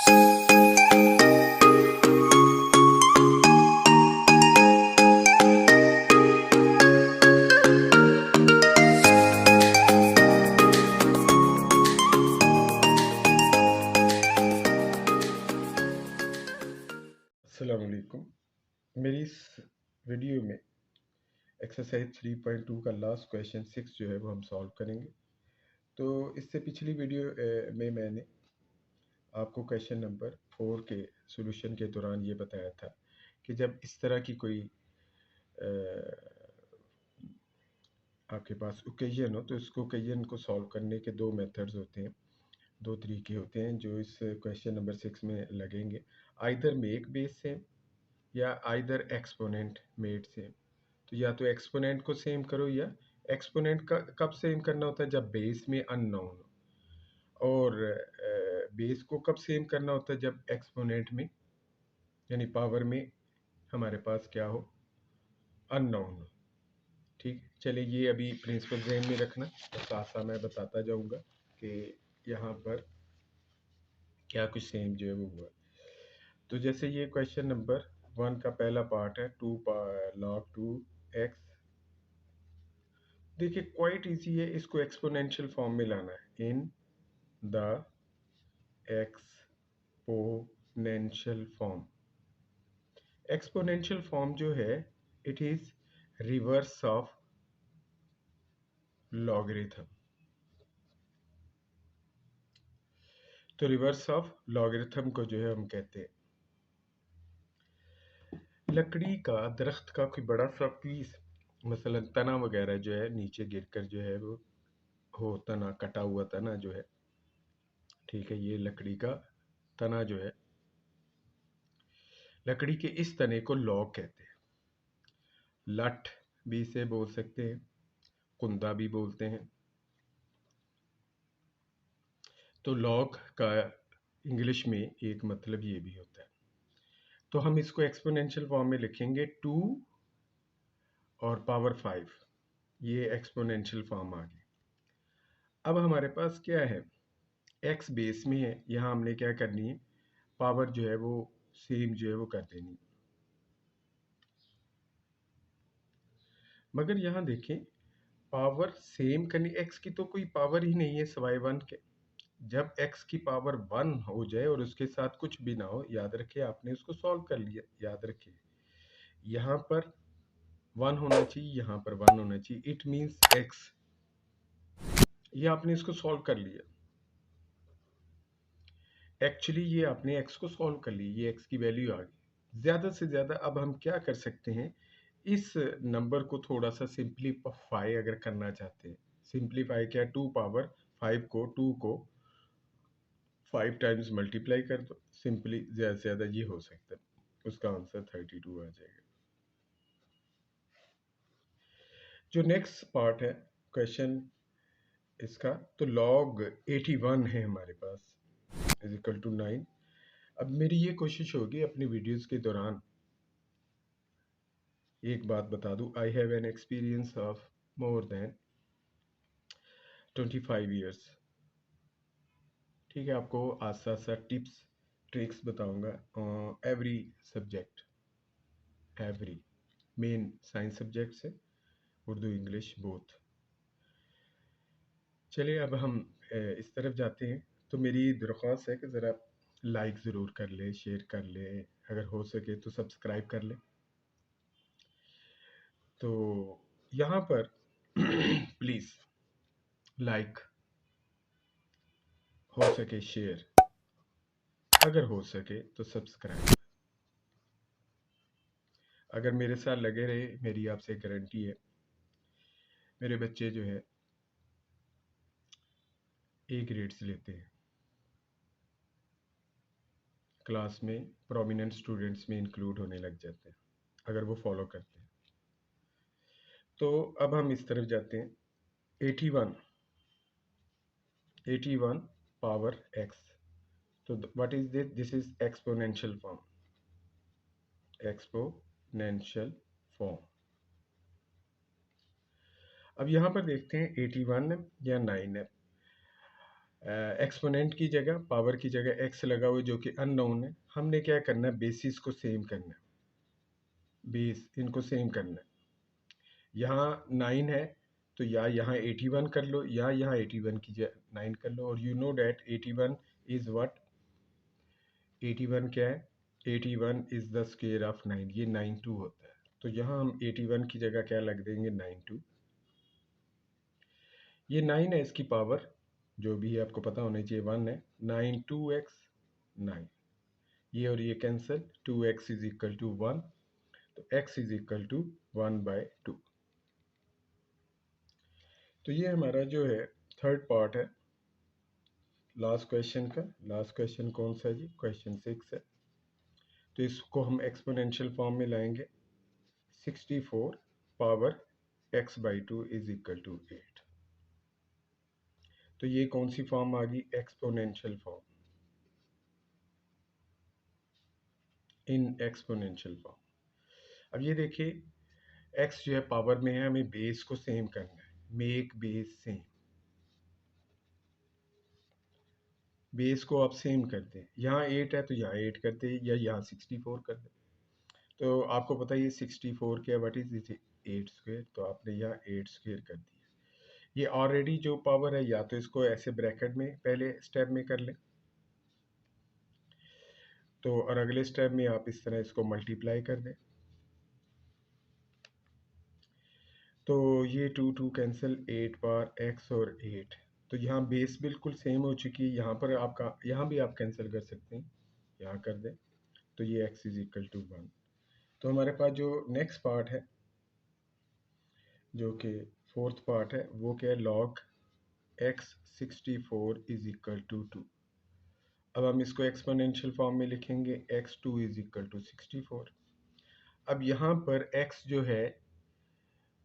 अस्सलाम वालेकुम। मेरी इस वीडियो में एक्सरसाइज 3.2 का लास्ट क्वेश्चन 6 जो है वो हम सॉल्व करेंगे। तो इससे पिछली वीडियो में मैंने आपको क्वेश्चन नंबर 4 के सॉल्यूशन के दौरान ये बताया था कि जब इस तरह की कोई आपके पास ओकेजन हो तो इसको ओकेजन को सॉल्व करने के दो मेथड्स होते हैं, दो तरीके होते हैं जो इस क्वेश्चन नंबर 6 में लगेंगे। आइदर मेक बेस सेम या आइदर एक्सपोनेंट मेड सेम। तो या तो एक्सपोनेंट को सेम करो या एक्सपोनेंट का कब सेम करना होता है, जब बेस में अननोन हो, और बेस को कब सेम करना होता है, जब एक्सपोनेंट में यानी पावर में हमारे पास क्या हो, अननोन हो। ठीक, चलिए ये अभी प्रिंसिपल ध्यान में रखना और साथ साथ मैं बताता जाऊंगा कि यहाँ पर क्या कुछ सेम जो है वो हुआ। तो जैसे ये क्वेश्चन नंबर 1 का पहला पार्ट है 2 log 2x। देखिए क्वाइट इजी है, इसको एक्सपोनेंशियल फॉर्म में लाना है। In the exponential form, exponential form जो है it is reverse of logarithm. तो रिवर्स ऑफ लॉगरिथम को जो है हम कहते हैं, लकड़ी का दरख्त का कोई बड़ा सा पीस, मसलन तना वगैरह जो है नीचे गिरकर जो है वो हो, तना कटा हुआ तना जो है, ठीक है, ये लकड़ी का तना जो है, लकड़ी के इस तने को लॉग कहते हैं। लठ भी इसे बोल सकते हैं, कुंदा भी बोलते हैं। तो लॉग का इंग्लिश में एक मतलब ये भी होता है। तो हम इसको एक्सपोनेंशियल फॉर्म में लिखेंगे 2 और पावर 5, ये एक्सपोनेंशियल फॉर्म आ गई। अब हमारे पास क्या है, एक्स बेस में है, यहाँ हमने क्या करनी है, पावर जो है वो सेम जो है वो कर देनी है। मगर यहाँ देखें, पावर सेम करनी, एक्स की तो कोई पावर ही नहीं है सिवाय 1 के। जब x की पावर 1 हो जाए और उसके साथ कुछ भी ना हो, याद रखिए आपने उसको सॉल्व कर लिया। याद रखिए यहाँ पर 1 होना चाहिए, यहाँ पर 1 होना चाहिए, इट मींस x, ये आपने इसको सॉल्व कर लिया। एक्चुअली ये आपने x को सॉल्व कर लिया, ये x की वैल्यू आ गई। ज़्यादा से ज़्यादा अब हम क्या कर सकते हैं, इस नंबर को थोड़ा सा सिंप्लीफाई अगर करना चाहते हैं, सिंप्लीफाई क्या, 2 पावर 5 को 2 को 5 टाइम्स मल्टीप्लाई कर दो, सिंपली ज़्यादा से ज़्यादा ये हो सकता है, उसका आंसर 32 आ जाएगा। जो नेक्स्ट पार्ट है क्वेश्चन इसका, तो log 81 है हमारे पास इज इक्वल टू 9। अब मेरी ये कोशिश होगी अपनी वीडियोस के दौरान एक बात बता दूं, I have an experience of more than 25 years. ठीक है, आपको आस्ता आस्ता टिप्स ट्रिक्स बताऊंगा every subject, every main science subject से उर्दू इंग्लिश बोथ। चलिए अब हम इस तरफ जाते हैं। तो मेरी दरख्वास्त है कि ज़रा लाइक ज़रूर कर ले, शेयर कर ले, अगर हो सके तो सब्सक्राइब कर ले। तो यहाँ पर प्लीज़ लाइक, हो सके शेयर, अगर हो सके तो सब्सक्राइब। अगर मेरे साथ लगे रहे, मेरी आपसे गारंटी है मेरे बच्चे जो है ए ग्रेड्स लेते हैं, क्लास में प्रोमिनेंट स्टूडेंट्स में इंक्लूड होने लग जाते हैं अगर वो फॉलो करते हैं। तो अब हम इस तरफ जाते हैं, 81 पावर x। तो what is this, this is exponential form, exponential form. अब यहाँ पर देखते हैं 81 है या 9 है। एक्सपोनेंट की जगह, पावर की जगह एक्स लगा हुआ जो कि अननोन है। हमने क्या करना है, बेसिस को सेम करना है, बेस इनको सेम करना है। यहाँ 9 है तो या यहाँ 81 कर लो, या यहाँ 81 की जगह 9 कर लो। और you know that 81 is what, 81 क्या है, 81 इज द स्क्वायर ऑफ 9, ये 92 होता है। तो यहाँ हम 81 की जगह क्या लग देंगे, 92। ये 9 है, इसकी पावर जो भी है आपको पता होना चाहिए 1 है। 9 2x 9, ये और ये cancel, 2x is equal to 1, तो x इज इक्वल टू 1/2। तो ये हमारा जो है थर्ड पार्ट है लास्ट क्वेश्चन का। लास्ट क्वेश्चन कौन सा है जी, क्वेश्चन 6 है। तो इसको हम एक्सपोनेंशियल फॉर्म में लाएंगे। 64 power x/2 is equal to 8। तो ये कौन सी फॉर्म आ गई, exponential form, in exponential form. अब ये देखिए x जो है पावर में है, हमें बेस को सेम करना है, मेक बेस सेम। बेस को आप सेम कर दें, यहाँ 8 है तो यहाँ 8 कर दे, या यहाँ 64 कर दे। तो आपको पता है ये 64 क्या, व्हाट इज दिस, 8 स्क्वायर, तो आपने यहाँ 8 स्क्वायर कर दिया। ये ऑलरेडी जो पावर है, या तो इसको ऐसे ब्रैकेट में पहले स्टेप में कर लें, तो और अगले स्टेप में आप इस तरह इसको मल्टीप्लाई कर दें। तो ये 2 2 कैंसिल, 8 बार x और 8। तो यहाँ बेस बिल्कुल सेम हो चुकी है, यहाँ पर आपका, यहाँ भी आप कैंसिल कर सकते हैं, यहाँ कर दें, तो ये x इज इक्वल टू 1। तो हमारे पास जो नेक्स्ट पार्ट है, जो कि फोर्थ पार्ट है, वो क्या है, log x 64 is equal to 2। अब हम इसको एक्सपोनेंशियल फॉर्म में लिखेंगे, x2 इज इक्वल टू 64। अब यहाँ पर x जो है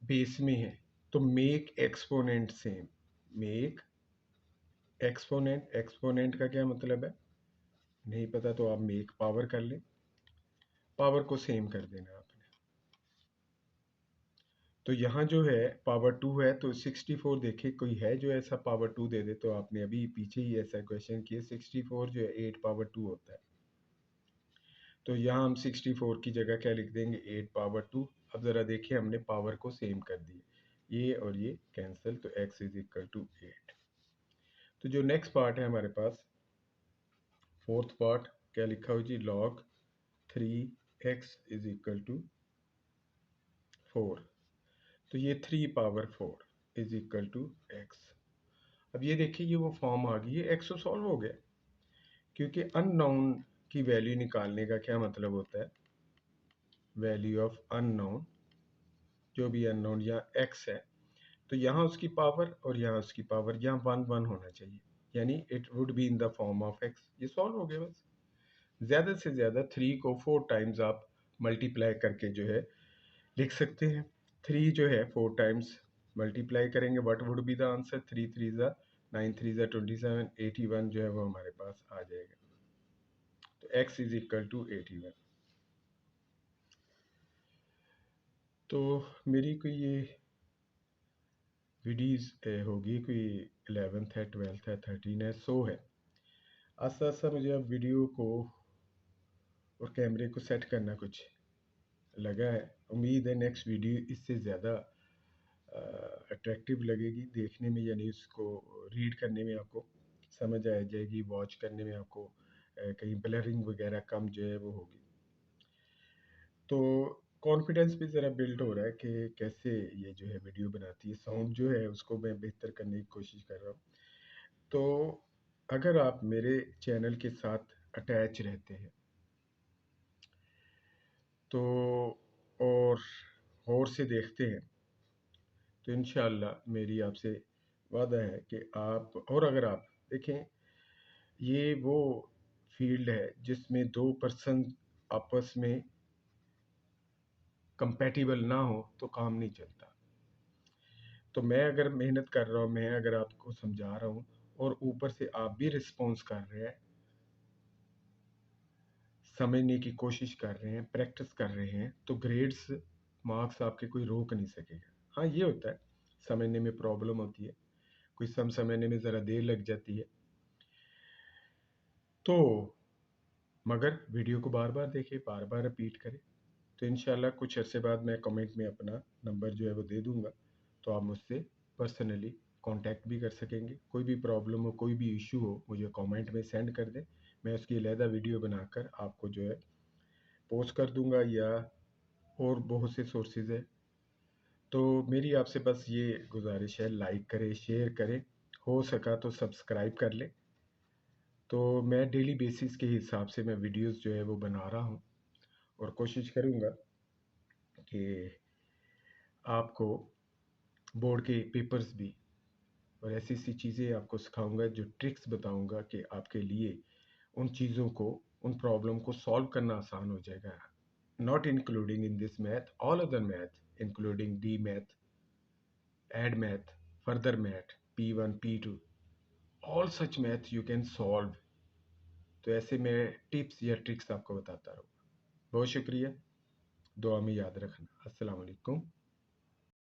बेस में है, तो make exponent same, make exponent, exponent का क्या मतलब है नहीं पता, तो आप मेक पावर कर लें, पावर को सेम कर देना आपने। तो यहाँ जो है पावर 2 है, तो 64 देखिए कोई है जो ऐसा पावर 2 दे दे, तो आपने अभी पीछे ही ऐसा क्वेश्चन किया, 64 जो है 8 पावर 2 होता है। तो यहाँ हम 64 की जगह क्या लिख देंगे, 8 पावर 2। अब ज़रा देखिए हमने पावर को सेम कर दिया, ये और ये कैंसिल, तो x इज इक्वल टू 8। तो जो नेक्स्ट पार्ट है हमारे पास, फोर्थ पार्ट, क्या लिखा हो जी, log 3x is equal to 4। तो ये 3 power 4 is equal to x। अब ये देखिए ये वो फॉर्म आ गई, ये x तो सॉल्व हो गया, क्योंकि अननोन की वैल्यू निकालने का क्या मतलब होता है, वैल्यू ऑफ अननोन, जो भी अननोन या x है, तो यहाँ उसकी पावर और यहाँ उसकी पावर, यहाँ 1 1 होना चाहिए, यानी it would be in the form of x। ये सॉल्व हो गया बस। ज़्यादा से ज़्यादा 3 को 4 टाइम्स आप मल्टीप्लाई करके जो है लिख सकते हैं। 3 जो है 4 टाइम्स मल्टीप्लाई करेंगे, what would be the answer, 3 3 ज़ा 9, 3 ज़ा 27, 81 जो है वो हमारे पास आ जाएगा। तो x इज इक्वल टू 81। तो मेरी कोई ये वीडियोस होगी, कोई 11th है, 12th है, 13 है, 100 है। आस्ता आस्ता मुझे अब वीडियो को और कैमरे को सेट करना कुछ लगा है। उम्मीद है नेक्स्ट वीडियो इससे ज़्यादा अट्रैक्टिव लगेगी देखने में, यानी उसको रीड करने में आपको समझ आ जाएगी, वॉच करने में आपको कहीं ब्लरिंग वगैरह कम जो है वो होगी। तो कॉन्फिडेंस भी ज़रा बिल्ड हो रहा है कि कैसे ये जो है वीडियो बनाती है, साउंड जो है उसको मैं बेहतर करने की कोशिश कर रहा हूँ। तो अगर आप मेरे चैनल के साथ अटैच रहते हैं तो, और गौर से देखते हैं, तो इंशाल्लाह मेरी आपसे वादा है कि आप, और अगर आप देखें, ये वो फील्ड है जिसमें 2 पर्सन आपस में कंपैटिबल ना हो तो काम नहीं चलता। तो मैं अगर मेहनत कर रहा हूँ, मैं अगर आपको समझा रहा हूँ और ऊपर से आप भी रिस्पॉन्स कर रहे हैं, समझने की कोशिश कर रहे हैं, प्रैक्टिस कर रहे हैं, तो ग्रेड्स, मार्क्स आपके कोई रोक नहीं सकेगा। हाँ ये होता है, समझने में प्रॉब्लम होती है, कोई समझने में ज़रा देर लग जाती है, तो मगर वीडियो को बार बार देखें, बार बार रिपीट करें। तो इंशाल्लाह कुछ अरसे बाद मैं कमेंट में अपना नंबर जो है वो दे दूंगा, तो आप मुझसे पर्सनली कांटेक्ट भी कर सकेंगे। कोई भी प्रॉब्लम हो, कोई भी इशू हो, मुझे कमेंट में सेंड कर दें। मैं उसकी अलहदा वीडियो बनाकर आपको जो है पोस्ट कर दूंगा, या और बहुत से सोर्सेज है। तो मेरी आपसे बस ये गुजारिश है, लाइक करें, शेयर करें, हो सका तो सब्सक्राइब कर लें। तो मैं डेली बेसिस के हिसाब से मैं वीडियोस जो है वो बना रहा हूँ, और कोशिश करूँगा कि आपको बोर्ड के पेपर्स भी और ऐसी ऐसी चीज़ें आपको सिखाऊंगा, जो ट्रिक्स बताऊंगा कि आपके लिए उन चीज़ों को, उन प्रॉब्लम को सॉल्व करना आसान हो जाएगा। Not including in this math, all other math including D math, add math, further math, P1 P2, all such math you can solve. तो ऐसे मैं टिप्स या ट्रिक्स आपको बताता रहूँगा। बहुत शुक्रिया, दुआ में याद रखना। अस्सलाम वालेकुम।